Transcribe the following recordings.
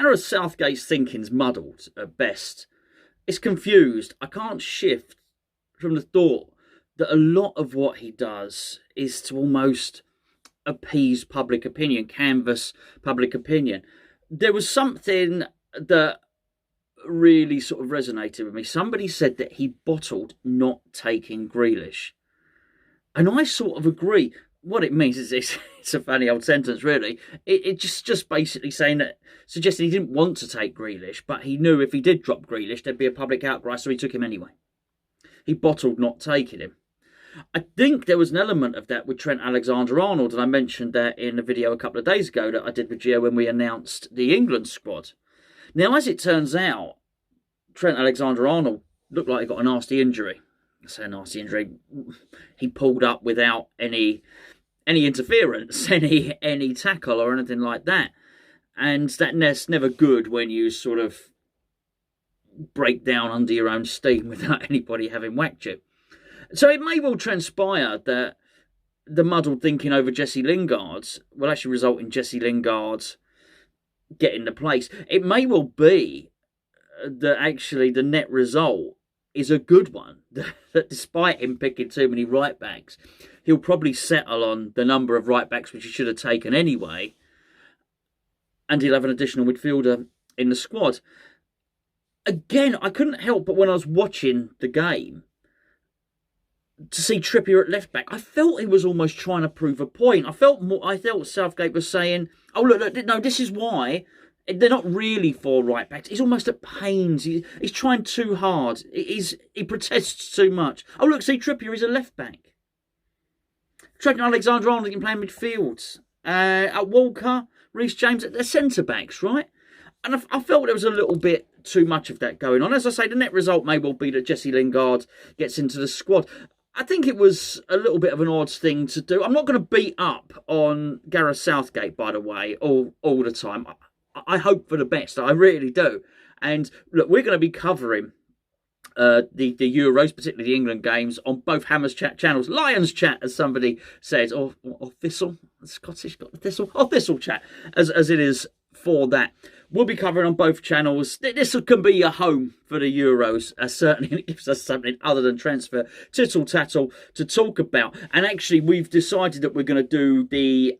Gareth Southgate's thinking's muddled at best. It's confused. I can't shift from the thought that a lot of what he does is to almost appease public opinion, canvass public opinion. There was something that really sort of resonated with me. Somebody said that he bottled not taking Grealish. And I sort of agree. What it means is it's a funny old sentence, really. It just basically suggesting he didn't want to take Grealish, but he knew if he did drop Grealish, there'd be a public outcry, so he took him anyway. He bottled not taking him. I think there was an element of that with Trent Alexander Arnold, and I mentioned that in a video a couple of days ago that I did with Gio when we announced the England squad. Now, as it turns out, Trent Alexander Arnold looked like he got a nasty injury. I say a nasty injury. He pulled up without any interference, any tackle or anything like that. And that's never good when you sort of break down under your own steam without anybody having whacked you. So it may well transpire that the muddled thinking over Jesse Lingard will actually result in Jesse Lingard getting the place. It may well be that actually the net result is a good one. That despite him picking too many right backs, he'll probably settle on the number of right backs which he should have taken anyway, and he'll have an additional midfielder in the squad. Again, I couldn't help but when I was watching the game to see Trippier at left back, I felt he was almost trying to prove a point. I felt Southgate was saying, "Oh look, no, this is why they're not really four right backs." He's almost at pains. He's trying too hard. He protests too much. Oh look, see Trippier is a left back. Trent Alexander Arnold can play in midfield. At Walker, Reece James, they're centre backs, right? And I felt there was a little bit too much of that going on. As I say, the net result may well be that Jesse Lingard gets into the squad. I think it was a little bit of an odd thing to do. I'm not going to beat up on Gareth Southgate, by the way, all the time. I hope for the best. I really do. And look, we're going to be covering the Euros, particularly the England games, on both Hammers Chat channels. Lions Chat, as somebody says, or Thistle. The Scottish got the Thistle. Or Thistle Chat, as it is for that. We'll be covering on both channels. This can be a home for the Euros. Certainly, it gives us something other than transfer tittle-tattle to talk about. And actually, we've decided that we're going to do the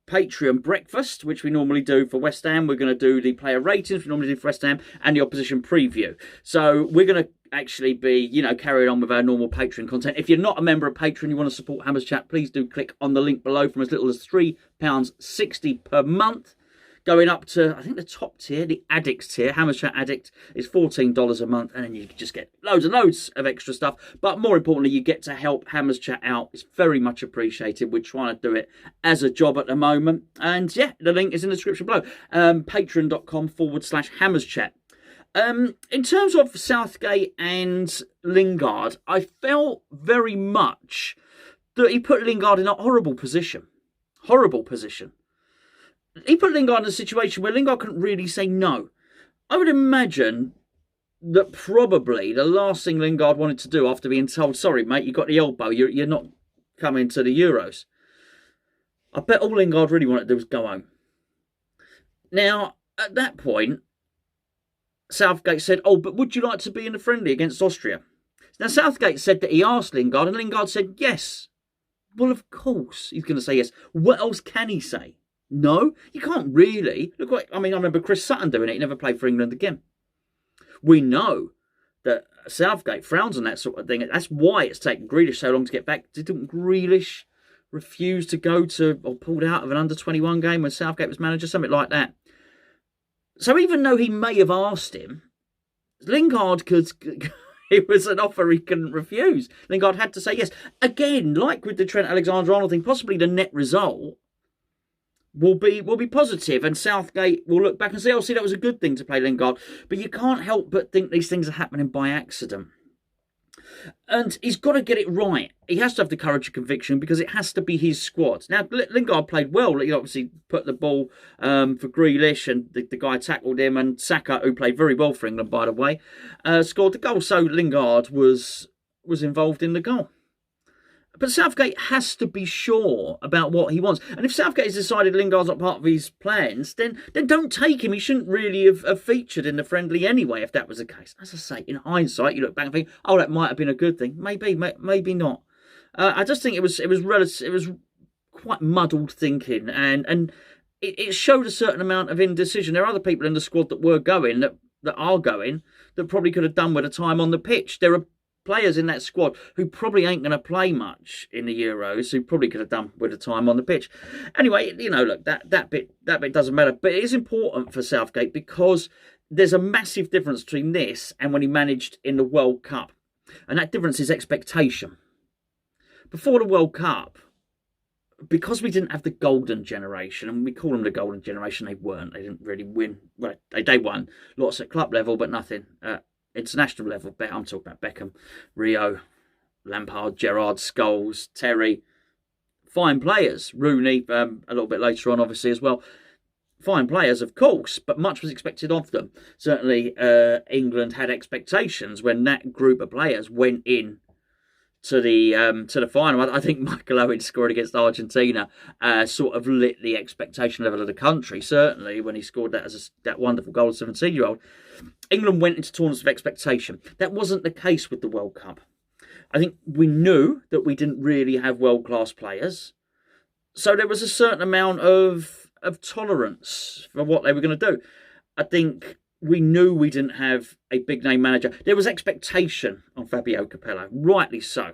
Patreon breakfast, which we normally do for West Ham. We're going to do the player ratings, we normally do for West Ham, and the opposition preview. So we're going to actually be, carrying on with our normal Patreon content. If you're not a member of Patreon, you want to support Hammers Chat, please do click on the link below from as little as £3.60 per month. Going up to, I think the top tier, the Addicts tier, Hammers Chat Addict, is $14 a month. And then you just get loads and loads of extra stuff. But more importantly, you get to help Hammers Chat out. It's very much appreciated. We're trying to do it as a job at the moment. And yeah, the link is in the description below. Patreon.com/Hammers Chat. In terms of Southgate and Lingard, I felt very much that he put Lingard in a horrible position. Horrible position. He put Lingard in a situation where Lingard couldn't really say no. I would imagine that probably the last thing Lingard wanted to do after being told, "Sorry, mate, you got the elbow, you're not coming to the Euros." I bet all Lingard really wanted to do was go home. Now, at that point, Southgate said, "Oh, but would you like to be in the friendly against Austria?" Now, Southgate said that he asked Lingard, and Lingard said yes. Well, of course he's going to say yes. What else can he say? No, you can't really. I remember Chris Sutton doing it. He never played for England again. We know that Southgate frowns on that sort of thing. That's why it's taken Grealish so long to get back. Didn't Grealish refuse to go to or pulled out of an under-21 game when Southgate was manager? Something like that. So even though he may have asked him, Lingard could... It was an offer he couldn't refuse. Lingard had to say yes. Again, like with the Trent Alexander-Arnold thing, possibly the net result will be positive, and Southgate will look back and say, "Oh, see, that was a good thing to play Lingard." But you can't help but think these things are happening by accident. And he's got to get it right. He has to have the courage of conviction because it has to be his squad. Now, Lingard played well. He obviously put the ball for Grealish, and the guy tackled him. And Saka, who played very well for England, by the way, scored the goal. So Lingard was involved in the goal. But Southgate has to be sure about what he wants. And if Southgate has decided Lingard's not part of his plans, then don't take him. He shouldn't really have featured in the friendly anyway, if that was the case. As I say, in hindsight, you look back and think, oh, that might have been a good thing. Maybe not. I just think it was quite muddled thinking, and it showed a certain amount of indecision. There are other people in the squad that were going, that are going, that probably could have done with a time on the pitch. There are players in that squad who probably ain't going to play much in the Euros, who probably could have done with a time on the pitch. Anyway, look, that bit doesn't matter, but it is important for Southgate because there's a massive difference between this and when he managed in the World Cup, and that difference is expectation. Before the World Cup, because we didn't have the golden generation, and we call them the golden generation, they weren't. They didn't really win. Well, they won lots at club level, but nothing at international level. I'm talking about Beckham, Rio, Lampard, Gerrard, Scholes, Terry. Fine players. Rooney, a little bit later on, obviously, as well. Fine players, of course, but much was expected of them. Certainly, England had expectations when that group of players went in to the final. I think Michael Owen scored against Argentina sort of lit the expectation level of the country, certainly, when he scored that wonderful goal as a 17-year-old. England went into tournaments of expectation. That wasn't the case with the World Cup. I think we knew that we didn't really have world-class players, so there was a certain amount of tolerance for what they were going to do. I think we knew we didn't have a big-name manager. There was expectation on Fabio Capello, rightly so.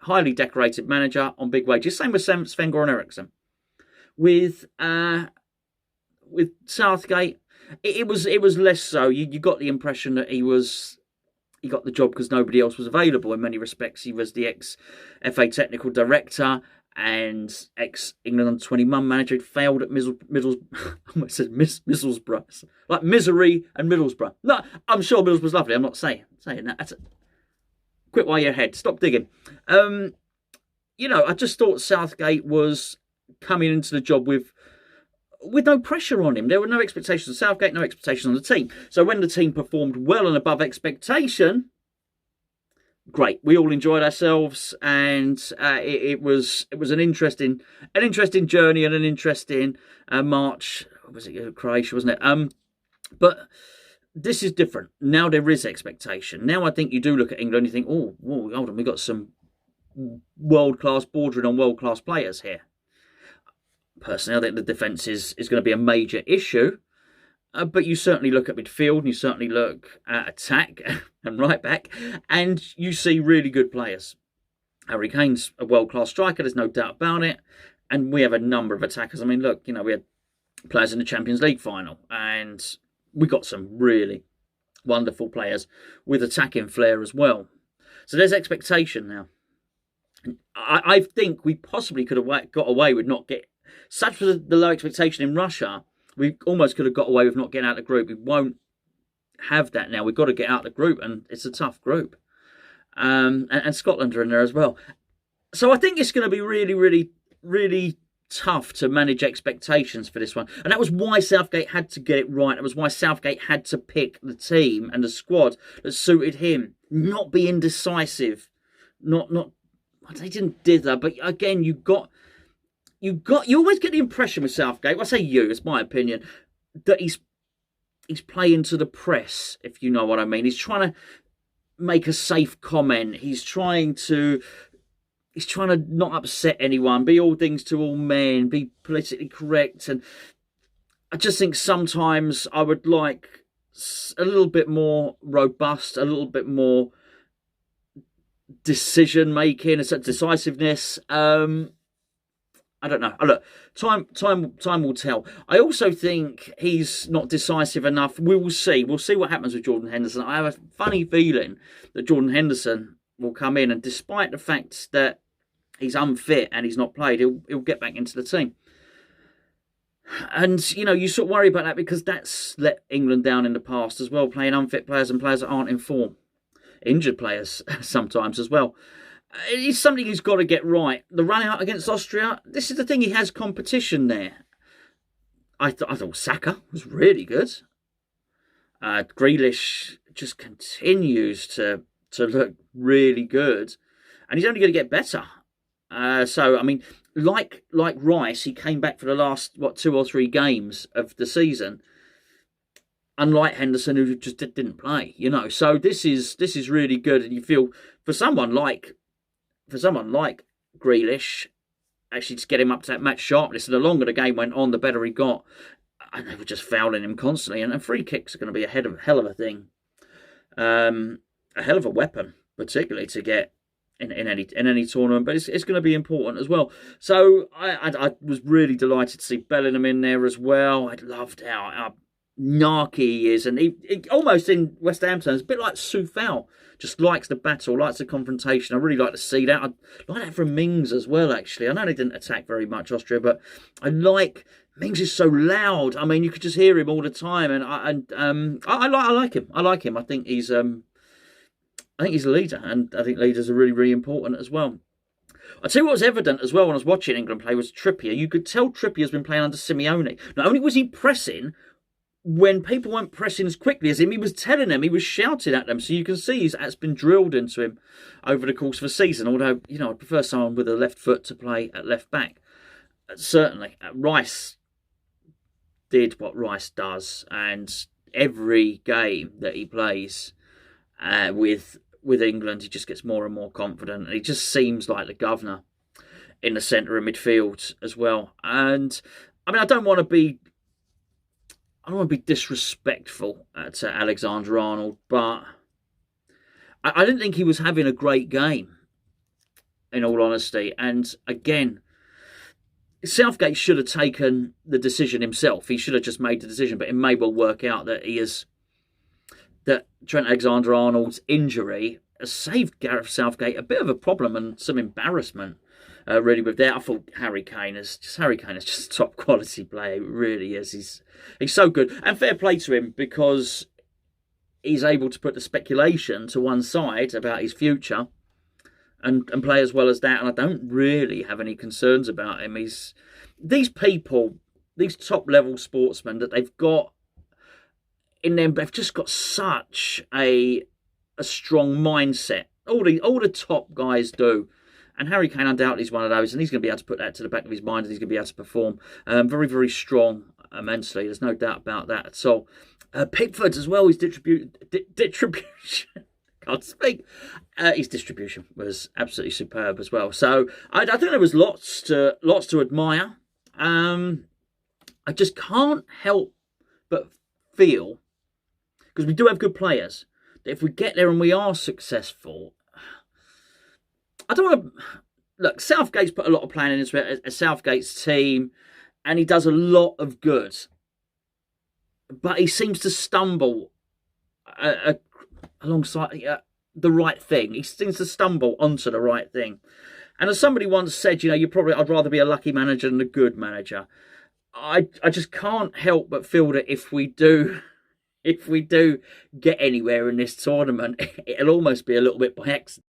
Highly decorated manager on big wages. Same with Sven-Goran Eriksson. With Southgate, it was less so. You got the impression that he got the job because nobody else was available. In many respects, he was the ex-FA technical director and ex-England under-20 manager. Who'd failed at Middlesbrough. I almost said Middlesbrough. Like misery and Middlesbrough. No, I'm sure Middlesbrough's lovely. I'm not saying that. Quit while you're ahead. Stop digging. I just thought Southgate was coming into the job with no pressure on him. There were no expectations of Southgate, no expectations on the team. So when the team performed well and above expectation, great. We all enjoyed ourselves, and it was an interesting journey and an interesting march. Was it Croatia, wasn't it? But this is different. Now there is expectation. Now I think you do look at England and you think, oh, hold on, we've got some world-class bordering on world-class players here. Personally, I think the defence is going to be a major issue. But you certainly look at midfield and you certainly look at attack and right back, and you see really good players. Harry Kane's a world-class striker, there's no doubt about it. And we have a number of attackers. I mean, look, we had players in the Champions League final, and we got some really wonderful players with attacking flair as well. So there's expectation now. I think we possibly could have got away with not getting... Such was the low expectation in Russia, we almost could have got away with not getting out of the group. We won't have that now. We've got to get out of the group, and it's a tough group. And Scotland are in there as well. So I think it's going to be really, really, really tough to manage expectations for this one. And that was why Southgate had to get it right. That was why Southgate had to pick the team and the squad that suited him. Not be indecisive. Not. They didn't dither, but again, you always get the impression with Southgate, well, I say you, it's my opinion, that he's playing to the press, if you know what I mean. He's trying to make a safe comment. He's trying to not upset anyone, be all things to all men, be politically correct. And I just think sometimes I would like a little bit more robust, a little bit more decision making, a certain decisiveness. I don't know. Look, time will tell. I also think he's not decisive enough. We will see. We'll see what happens with Jordan Henderson. I have a funny feeling that Jordan Henderson will come in, and despite the fact that he's unfit and he's not played, he'll get back into the team. And, you sort of worry about that because that's let England down in the past as well, playing unfit players and players that aren't in form. Injured players sometimes as well. It's something he's got to get right. The run out against Austria, this is the thing, he has competition there. I thought Saka was really good. Grealish just continues to look really good. And he's only going to get better. So, I mean, like Rice, he came back for the last, 2 or 3 games of the season. Unlike Henderson, who just didn't play, So this is really good. And you feel, for someone like Grealish, actually just get him up to that match sharpness. And the longer the game went on, the better he got. And they were just fouling him constantly. And free kicks are going to be a hell of a thing. A hell of a weapon, particularly to get in any tournament. But it's going to be important as well. So I was really delighted to see Bellingham in there as well. I loved how narky he is. And he almost, in West Ham terms, a bit like Soufal. Just likes the battle, likes the confrontation. I really like to see that. I like that from Mings as well, actually. I know they didn't attack very much, Austria, but I like... Mings is so loud. I mean, you could just hear him all the time, and I like him. I like him. I think he's a leader, and I think leaders are really, really important as well. I'll tell you what was evident as well when I was watching England play was Trippier. You could tell Trippier's been playing under Simeone. Not only was he pressing, when people weren't pressing as quickly as him, he was telling them, he was shouting at them. So you can see that's been drilled into him over the course of the season. Although, I prefer someone with a left foot to play at left back. Certainly, Rice did what Rice does, and every game that he plays with England, he just gets more and more confident, and he just seems like the governor in the centre of midfield as well. And I mean, I don't want to be disrespectful to Alexander Arnold, but I didn't think he was having a great game, in all honesty. And again, Southgate should have taken the decision himself. He should have just made the decision, but it may well work out that that Trent Alexander Arnold's injury has saved Gareth Southgate a bit of a problem and some embarrassment. Really, with that, I thought Harry Kane is just a top quality player. He really is. He's so good, and fair play to him, because he's able to put the speculation to one side about his future. And play as well as that, and I don't really have any concerns about him. These top-level sportsmen that they've got in them, they've just got such a strong mindset. All the top guys do. And Harry Kane undoubtedly is one of those, and he's going to be able to put that to the back of his mind, and he's going to be able to perform very, very strong mentally. There's no doubt about that at all. Pickford as well, his distribution... Can't speak. His distribution was absolutely superb as well. So I think there was lots to admire. I just can't help but feel, because we do have good players, that if we get there and we are successful, I don't want to... Look, Southgate's put a lot of planning into it, as Southgate's team, and he does a lot of good. But he seems to stumble alongside the right thing. He seems to stumble onto the right thing. And as somebody once said, I'd rather be a lucky manager than a good manager. I just can't help but feel that if we do get anywhere in this tournament, it'll almost be a little bit by accident.